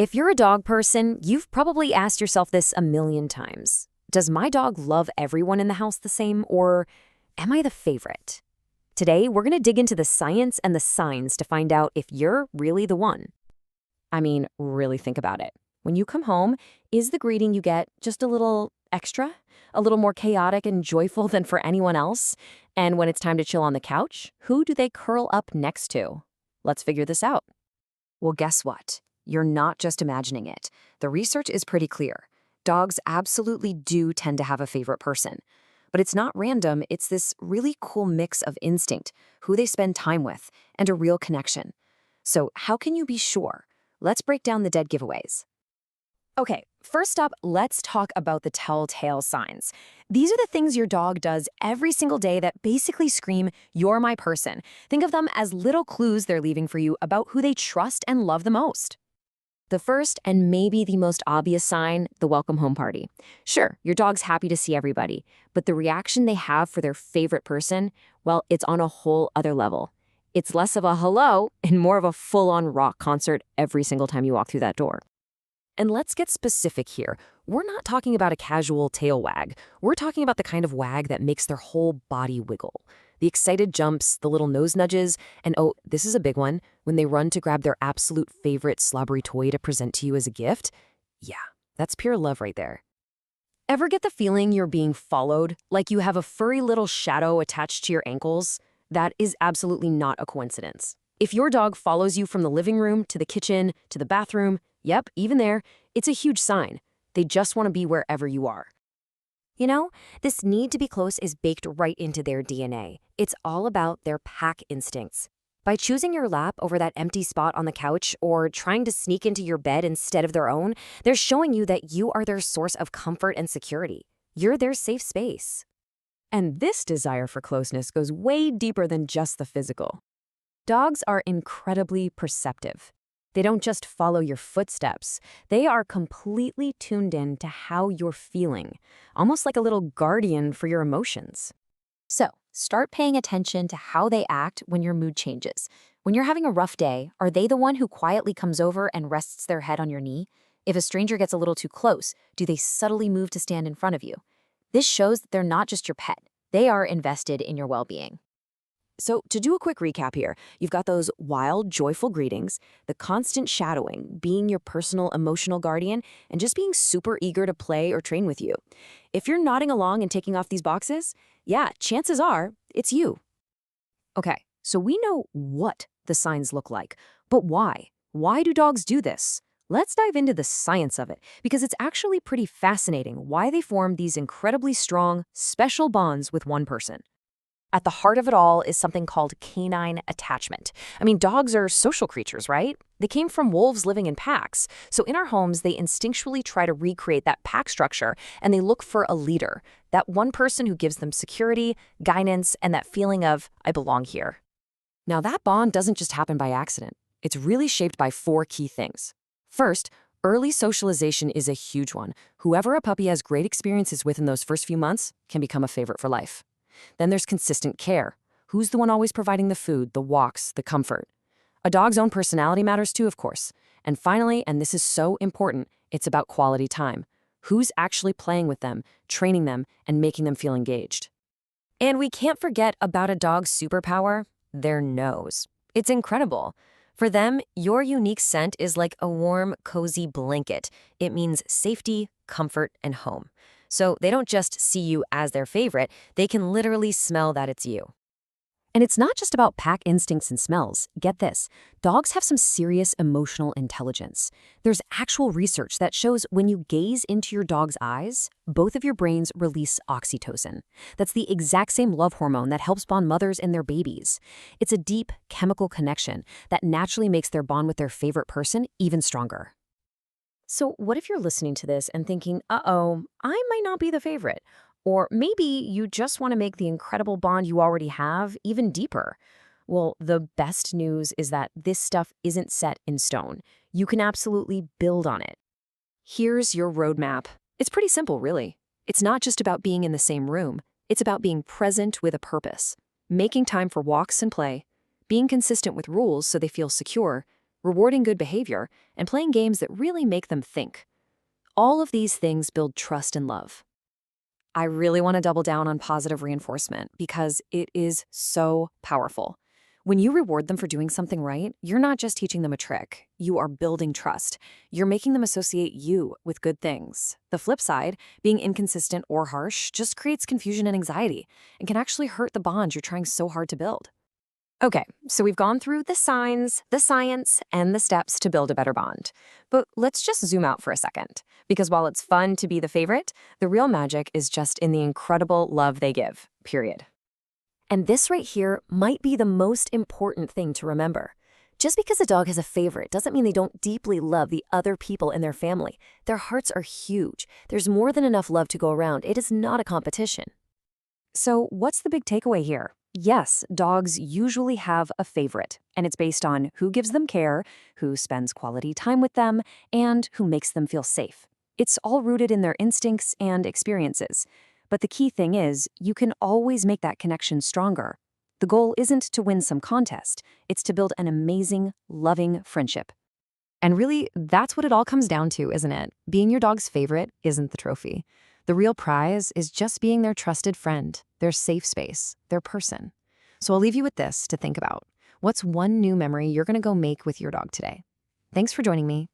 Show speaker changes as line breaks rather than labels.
If you're a dog person, you've probably asked yourself this a million times. Does my dog love everyone in the house the same, or am I the favorite? Today, we're going to dig into the science and the signs to find out if you're really the one. I mean, really think about it. When you come home, is the greeting you get just a little extra? A little more chaotic and joyful than for anyone else? And when it's time to chill on the couch, who do they curl up next to? Let's figure this out. Well, guess what? You're not just imagining it. The research is pretty clear. Dogs absolutely do tend to have a favorite person. But it's not random, it's this really cool mix of instinct, who they spend time with, and a real connection. So how can you be sure? Let's break down the dead giveaways. Okay, first up, let's talk about the telltale signs. These are the things your dog does every single day that basically scream, "You're my person." Think of them as little clues they're leaving for you about who they trust and love the most. The first, and maybe the most obvious sign, the welcome home party. Sure, your dog's happy to see everybody, but the reaction they have for their favorite person, well, it's on a whole other level. It's less of a hello and more of a full-on rock concert every single time you walk through that door. And let's get specific here. We're not talking about a casual tail wag. We're talking about the kind of wag that makes their whole body wiggle. The excited jumps, the little nose nudges, and oh, this is a big one, when they run to grab their absolute favorite slobbery toy to present to you as a gift. Yeah, that's pure love right there. Ever get the feeling you're being followed, like you have a furry little shadow attached to your ankles? That is absolutely not a coincidence. If your dog follows you from the living room to the kitchen to the bathroom, yep, even there, it's a huge sign. They just want to be wherever you are. You know, this need to be close is baked right into their DNA. It's all about their pack instincts. By choosing your lap over that empty spot on the couch or trying to sneak into your bed instead of their own, they're showing you that you are their source of comfort and security. You're their safe space. And this desire for closeness goes way deeper than just the physical. Dogs are incredibly perceptive. They don't just follow your footsteps. They are completely tuned in to how you're feeling, almost like a little guardian for your emotions. So, start paying attention to how they act when your mood changes. When you're having a rough day, are they the one who quietly comes over and rests their head on your knee? If a stranger gets a little too close, do they subtly move to stand in front of you? This shows that they're not just your pet. They are invested in your well-being. So to do a quick recap here, you've got those wild, joyful greetings, the constant shadowing, being your personal emotional guardian, and just being super eager to play or train with you. If you're nodding along and taking off these boxes, yeah, chances are it's you. Okay, so we know what the signs look like, but why? Why do dogs do this? Let's dive into the science of it, because it's actually pretty fascinating why they form these incredibly strong, special bonds with one person. At the heart of it all is something called canine attachment. I mean, dogs are social creatures, right? They came from wolves living in packs. So in our homes, they instinctually try to recreate that pack structure, and they look for a leader, that one person who gives them security, guidance, and that feeling of, I belong here. Now, that bond doesn't just happen by accident. It's really shaped by 4 key things. First, early socialization is a huge one. Whoever a puppy has great experiences with in those first few months can become a favorite for life. Then there's consistent care. Who's the one always providing the food, the walks, the comfort? A dog's own personality matters too, of course. And finally, and this is so important, it's about quality time. Who's actually playing with them, training them, and making them feel engaged? And we can't forget about a dog's superpower, their nose. It's incredible. For them, your unique scent is like a warm, cozy blanket. It means safety, comfort, and home. So they don't just see you as their favorite, they can literally smell that it's you. And it's not just about pack instincts and smells. Get this, dogs have some serious emotional intelligence. There's actual research that shows when you gaze into your dog's eyes, both of your brains release oxytocin. That's the exact same love hormone that helps bond mothers and their babies. It's a deep chemical connection that naturally makes their bond with their favorite person even stronger. So what if you're listening to this and thinking, uh-oh, I might not be the favorite? Or maybe you just want to make the incredible bond you already have even deeper. Well, the best news is that this stuff isn't set in stone. You can absolutely build on it. Here's your roadmap. It's pretty simple, really. It's not just about being in the same room. It's about being present with a purpose, making time for walks and play, being consistent with rules so they feel secure, rewarding good behavior, and playing games that really make them think. All of these things build trust and love. I really want to double down on positive reinforcement because it is so powerful. When you reward them for doing something right, you're not just teaching them a trick. You are building trust. You're making them associate you with good things. The flip side, being inconsistent or harsh, just creates confusion and anxiety and can actually hurt the bond you're trying so hard to build. Okay, so we've gone through the signs, the science, and the steps to build a better bond. But let's just zoom out for a second, because while it's fun to be the favorite, the real magic is just in the incredible love they give, period. And this right here might be the most important thing to remember. Just because a dog has a favorite doesn't mean they don't deeply love the other people in their family. Their hearts are huge. There's more than enough love to go around. It is not a competition. So what's the big takeaway here? Yes, dogs usually have a favorite, and it's based on who gives them care, who spends quality time with them, and who makes them feel safe. It's all rooted in their instincts and experiences. But the key thing is, you can always make that connection stronger. The goal isn't to win some contest, it's to build an amazing, loving friendship. And really, that's what it all comes down to, isn't it? Being your dog's favorite isn't the trophy. The real prize is just being their trusted friend, their safe space, their person. So I'll leave you with this to think about. What's one new memory you're going to go make with your dog today? Thanks for joining me.